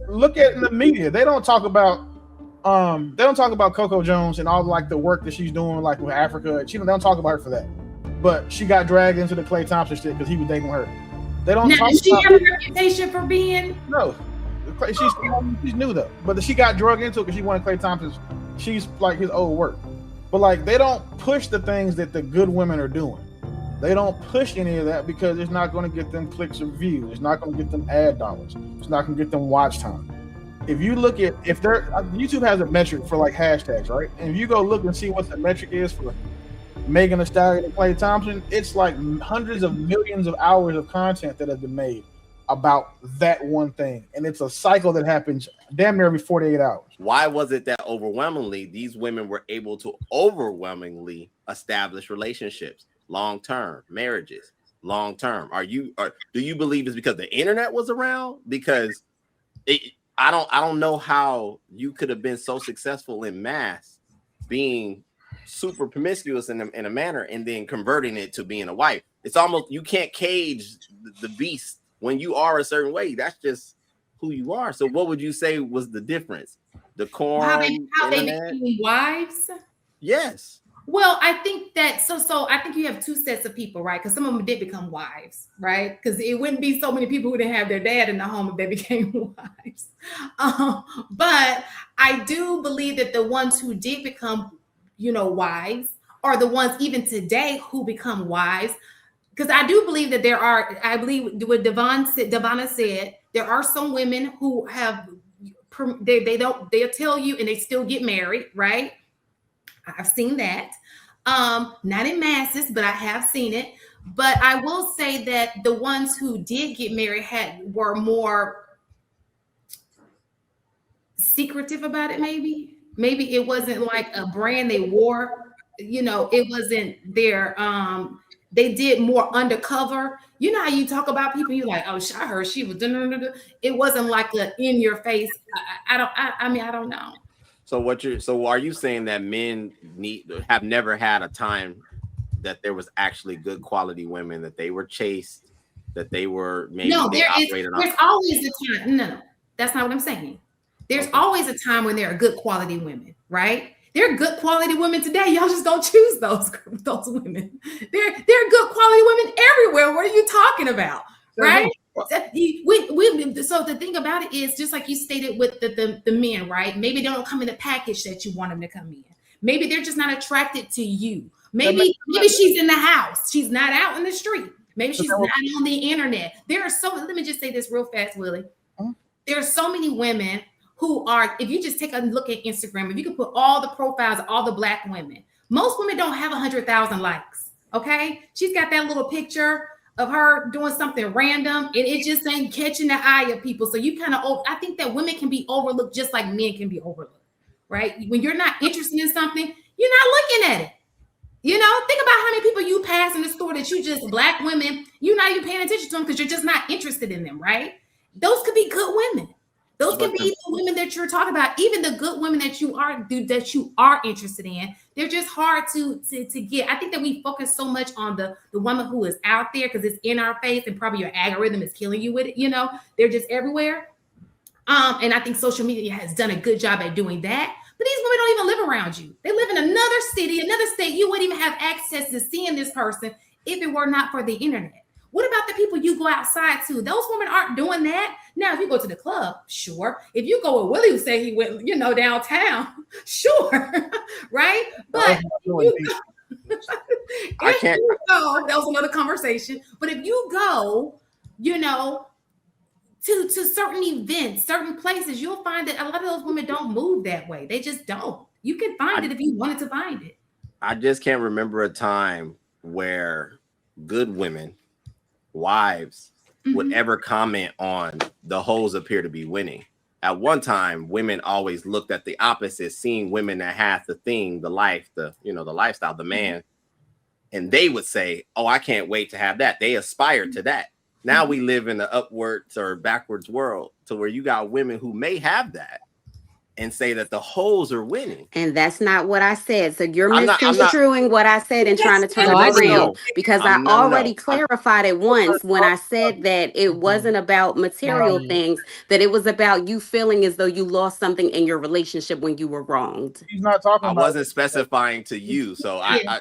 look at in the media. They don't talk about Coco Jones and all like the work that she's doing like with Africa. They don't talk about her for that. But she got dragged into the Klay Thompson shit because he was dating her. They don't now, talk does she about have a reputation for being? no. She's new though, but she got drugged into it because she wanted Klay Thompson's. She's like his old work, but like they don't push the things that the good women are doing. They don't push any of that because it's not going to get them clicks or views. It's not going to get them ad dollars. It's not going to get them watch time. If you look at YouTube has a metric for like hashtags, right? And if you go look and see what the metric is for Megan Thee Stallion and Klay Thompson, it's like hundreds of millions of hours of content that have been made about that one thing, and it's a cycle that happens damn near every 48 hours. Why was it that overwhelmingly these women were able to overwhelmingly establish relationships, long-term marriages, long-term? Do you believe it's because the internet was around? Because I don't know how you could have been so successful in mass being super promiscuous in a manner and then converting it to being a wife. It's almost, you can't cage the beast. When you are a certain way, that's just who you are. So what would you say was the difference? The core, how they became wives? Yes. Well, I think that so I think you have two sets of people, right? Because some of them did become wives, right? Because it wouldn't be so many people who didn't have their dad in the home if they became wives. But I do believe that the ones who did become, wives are the ones even today who become wives. Because I do believe that I believe what Devonna said, there are some women who have, they'll tell you and they still get married, right? I've seen that. Not in masses, but I have seen it. But I will say that the ones who did get married were more secretive about it, maybe. Maybe it wasn't like a brand they wore, it wasn't their they did more undercover. You know how you talk about people, you're like, oh, I heard she was. It wasn't like a in your face. I don't know. So are you saying that men have never had a time that there was actually good quality women, that they were chased, that they were maybe there's always a time. No, that's not what I'm saying. There's always a time when there are good quality women, right? There are good quality women today. Y'all just don't choose those women. There are good quality women everywhere. What are you talking about? Right? So the thing about it is, just like you stated with the men, right? Maybe they don't come in the package that you want them to come in. Maybe they're just not attracted to you. Maybe she's in the house. She's not out in the street. Maybe she's not on the internet. Let me just say this real fast, Willie. There are so many women who are, if you just take a look at Instagram, if you can put all the profiles of all the Black women, most women don't have 100,000 likes, okay? She's got that little picture of her doing something random, and it just ain't catching the eye of people. So you I think that women can be overlooked just like men can be overlooked, right? When you're not interested in something, you're not looking at it. Think about how many people you pass in the store that you just, Black women, you're not even paying attention to them because you're just not interested in them, right? Those could be good women. Those can be the women that you're talking about. Even the good women that you are interested in, they're just hard to get. I think that we focus so much on the woman who is out there because it's in our face and probably your algorithm is killing you with it. They're just everywhere. And I think social media has done a good job at doing that. But these women don't even live around you. They live in another city, another state. You wouldn't even have access to seeing this person if it were not for the internet. What about the people you go outside to? Those women aren't doing that. Now, if you go to the club, sure. If you go with Willie, who say he went, downtown, sure, right? But I can't. That was another conversation. But if you go, to certain events, certain places, you'll find that a lot of those women don't move that way. They just don't. You can find it if you wanted to find it. I just can't remember a time where good women, wives, would ever comment on the hoes appear to be winning. At one time, women always looked at the opposite, seeing women that had the thing, the life, the lifestyle, the man, and they would say, oh, I can't wait to have that. They aspire to that. Now we live in the upwards or backwards world to where you got women who may have that and say that the hoes are winning. And that's not what I said. So you're I'm not- misconstruing what I said and trying to turn No, it I around. did. Because I already clarified it once when I said that it wasn't about material things, that it was about you feeling as though you lost something in your relationship when you were wronged. He's not talking I about. wasn't specifying to you, so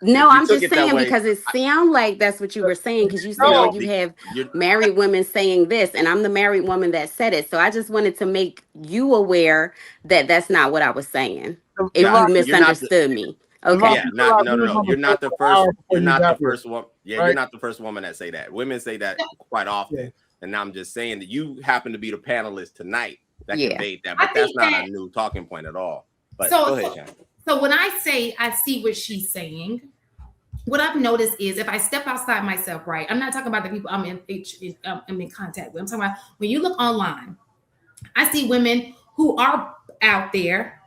No, I'm just that saying way, because it sounds like that's what you were saying, because you said, No. well, you have married women saying this, and I'm the married woman that said it. So I just wanted to make you aware that that's not what I was saying. If you misunderstood me. Okay. Yeah, no. You're not the first. You're not the first one. Yeah, right? You're not the first woman that say that. Women say that quite often. Yeah. And I'm just saying that you happen to be the panelist tonight that conveyed that, but that's not a new talking point at all. But go ahead, Jan. So when I say I see what she's saying, what I've noticed is if I step outside myself, right? I'm not talking about the people I'm in contact with. I'm talking about when you look online, I see women who are out there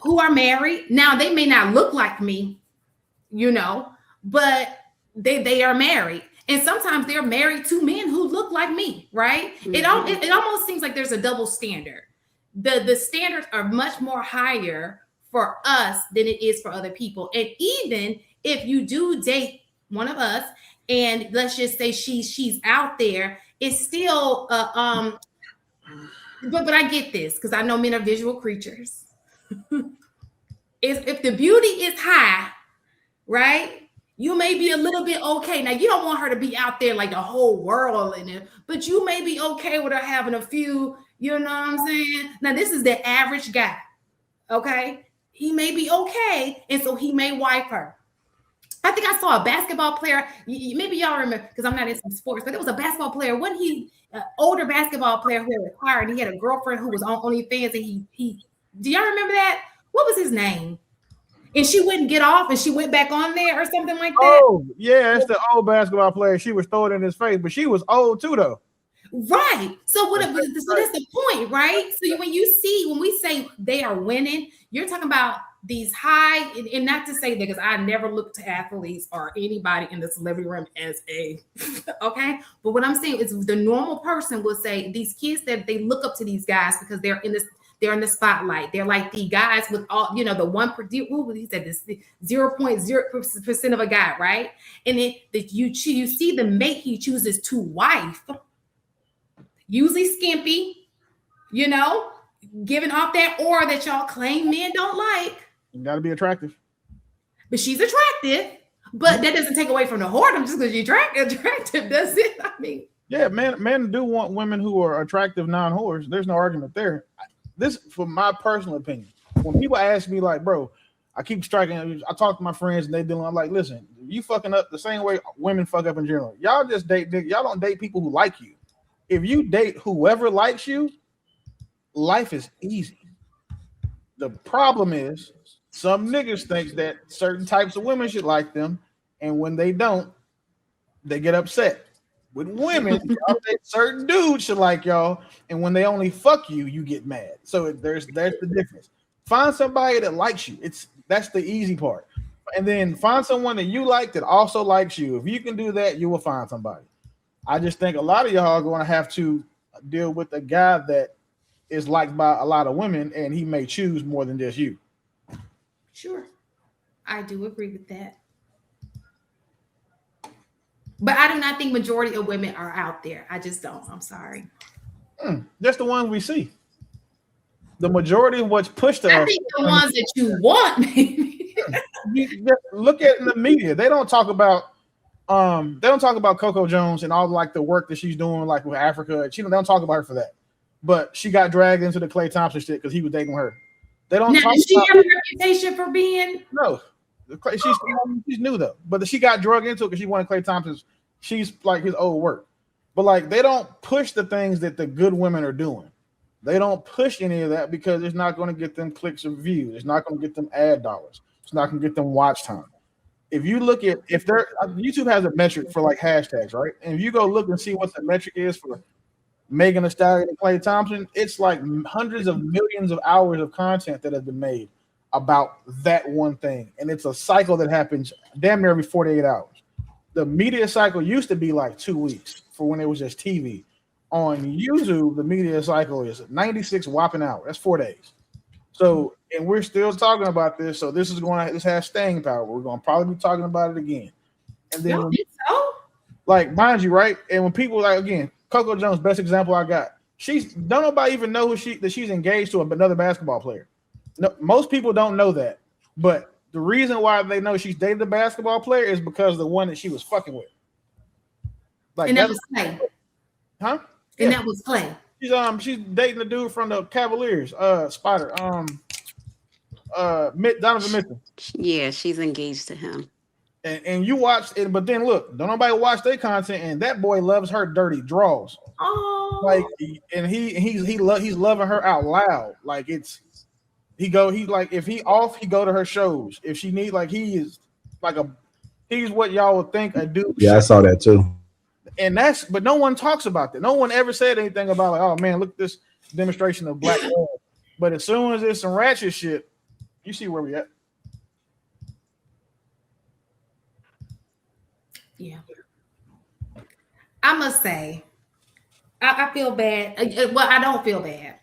who are married. Now they may not look like me, but they are married. And sometimes they're married to men who look like me, right? Mm-hmm. It almost seems like there's a double standard. The standards are much more higher for us than it is for other people. And even if you do date one of us, and let's just say she's out there, it's still but I get this because I know men are visual creatures. If the beauty is high, right? You may be a little bit okay. Now you don't want her to be out there like the whole world in it, but you may be okay with her having a few, you know what I'm saying? Now this is the average guy, okay? He may be okay, and so he may wife her. I think I saw a basketball player. Maybe y'all remember, because I'm not in some sports, but there was a basketball player. Wasn't he an older basketball player who had retired? And he had a girlfriend who was on OnlyFans, and he. Do y'all remember that? What was his name? And she wouldn't get off, and she went back on there or something like that. Oh, yeah, it's the old basketball player. She was throwing it in his face, but she was old too, though. Right. So so that's the point, right? So when we say they are winning, you're talking about these high, and not to say that because I never look to athletes or anybody in the celebrity realm as a okay. But what I'm saying is the normal person will say these kids that they look up to these guys because they're in the spotlight. They're like the guys with all, the 1%. He said this 0.0% of a guy, right? And then you see the mate he chooses to wife, usually skimpy, giving off that aura that y'all claim men don't like. You got to be attractive. But she's attractive, but that doesn't take away from the whoredom just because you're attractive, does it? I mean, yeah, men do want women who are attractive non-whores. There's no argument there. This, from my personal opinion, when people ask me like, bro, I keep striking. I talk to my friends and they do. I'm like, listen, you fucking up the same way women fuck up in general. Y'all just date. Y'all don't date people who like you. If you date whoever likes you, life is easy. The problem is some niggas think that certain types of women should like them, and when they don't, they get upset. With women, y'all think certain dudes should like y'all, and when they only fuck you, you get mad. So there's the difference. Find somebody that likes you. That's the easy part. And then find someone that you like that also likes you. If you can do that, you will find somebody. I just think a lot of y'all are going to have to deal with a guy that is liked by a lot of women, and he may choose more than just you. Sure. I do agree with that. But I do not think majority of women are out there. I just don't. I'm sorry. Just the ones we see. The majority of what's pushed to us. I think the ones that you want, maybe. Look at in the media. They don't talk about Coco Jones and all like the work that she's doing like with Africa. They don't talk about her for that. But she got dragged into the Klay Thompson shit because he was dating her. They don't. Now, does she have a reputation for being? No, she's new though. But she got drugged into it because she wanted Klay Thompson's. She's like his old work. But like they don't push the things that the good women are doing. They don't push any of that because it's not going to get them clicks or views. It's not going to get them ad dollars. It's not going to get them watch time. If you look at YouTube has a metric for like hashtags, right? And if you go look and see what the metric is for Megan Thee Stallion and Klay Thompson, it's like hundreds of millions of hours of content that has been made about that one thing. And it's a cycle that happens damn near every 48 hours. The media cycle used to be like 2 weeks for when it was just TV. On YouTube, the media cycle is 96 whopping hours. That's 4 days. So, and we're still talking about this. So this has staying power. We're going to probably be talking about it again. And then, you think so? Like, mind you, right? And when people like again, Coco Jones, best example I got. Don't nobody even know that she's engaged to another basketball player. No, most people don't know that. But the reason why they know she's dated a basketball player is because of the one that she was fucking with. Like, and that was Clay. Huh? And that was Clay. She's dating the dude from the Cavaliers, Spider. Donovan Mitchell. Yeah, she's engaged to him. And you watch it, but then look, don't nobody watch their content, and that boy loves her dirty draws. Oh, Like, and he's loving her out loud. Like he's like, if he off, he go to her shows. If she need, like, he's what y'all would think a dude. Yeah, I saw that too. And but no one talks about that. No one ever said anything about, like, oh man, look at this demonstration of black love. But as soon as it's some ratchet shit, you see where we at. yeah. I must say, I feel bad. Well, I don't feel bad.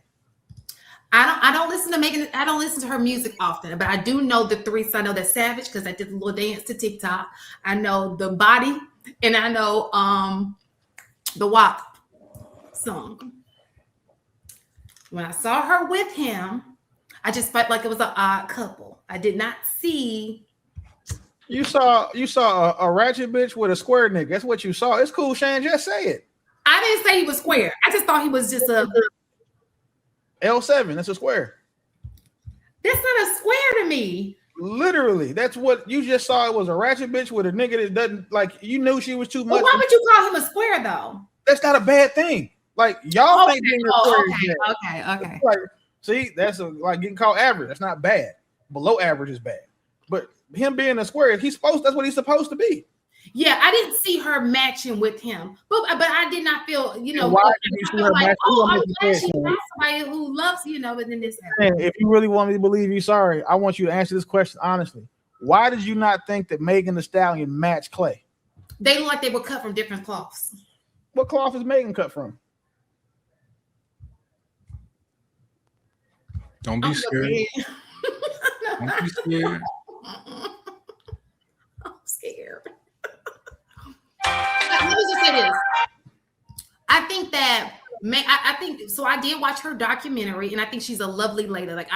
I don't listen to Megan. I don't listen to her music often, but I do know the three. So I know that Savage because I did a little dance to TikTok. I know the Body, and I know the WAP song. When I saw her with him, I just felt like it was an odd couple. I did not see. You saw a ratchet bitch with a square nigga. That's what you saw. It's cool, Shane. Just say it. I didn't say he was square. I just thought he was just a L7. That's a square. That's not a square to me. Literally, that's what you just saw. It was a ratchet bitch with a nigga that doesn't, like, you knew she was too much. Well, why would you call him a square though? That's not a bad thing. Like, y'all think being a square is bad. Okay. Like, see, that's like getting called average. That's not bad. Below average is bad. But him being a square, that's what he's supposed to be. Yeah, I didn't see her matching with him, but I did not feel, why did you see her matching? I'm glad she has somebody who loves, but then this happened. If you really want me to believe you, sorry, I want you to answer this question honestly. Why did you not think that Megan Thee Stallion matched Clay? They look like they were cut from different cloths. What cloth is Megan cut from? Don't be scared. Don't be scared. I'm scared. Let me just say this. I think that I think so. I did watch her documentary, and I think she's a lovely lady. Like,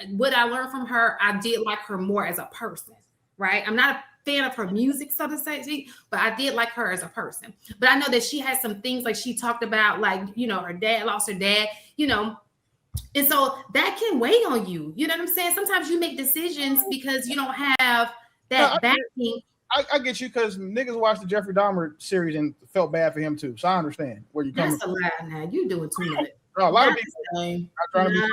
what I learned from her, I did like her more as a person. Right? I'm not a fan of her music, so to say, but I did like her as a person. But I know that she has some things, like she talked about, like, her dad lost her dad, and so that can weigh on you. You know what I'm saying? Sometimes you make decisions because you don't have that backing. I get you, because niggas watched the Jeffrey Dahmer series and felt bad for him too. So I understand where you come from. That's a lie now. You doing too much. No, a lot of people are trying to be.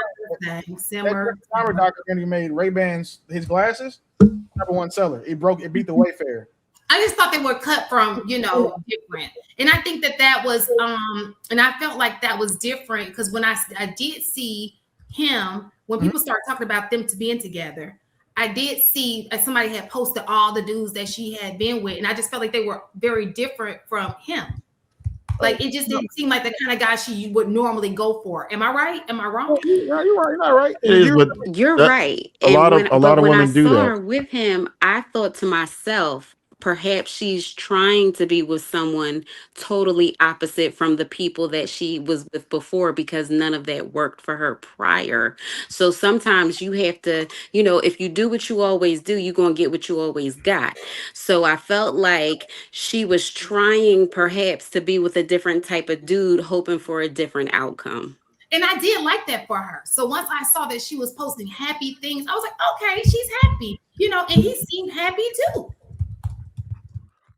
That Dahmer documentary made Ray-Bans, his glasses, #1 seller. It beat the Wayfarer. I just thought they were cut from, different. And I think that was, and I felt like that was different because when I did see him, when people started talking about them being together, I did see somebody had posted all the dudes that she had been with, and I just felt like they were very different from him. Like, it just didn't seem like the kind of guy she would normally go for. Am I right? Am I wrong? You're right. You're not right. You're right. A lot of women do that. When I saw her with him, I thought to myself, perhaps she's trying to be with someone totally opposite from the people that she was with before, because none of that worked for her prior. So sometimes you have to, if you do what you always do, you're going to get what you always got. So I felt like she was trying perhaps to be with a different type of dude, hoping for a different outcome. And I did like that for her. So once I saw that she was posting happy things, I was like, okay, she's happy, and he seemed happy too.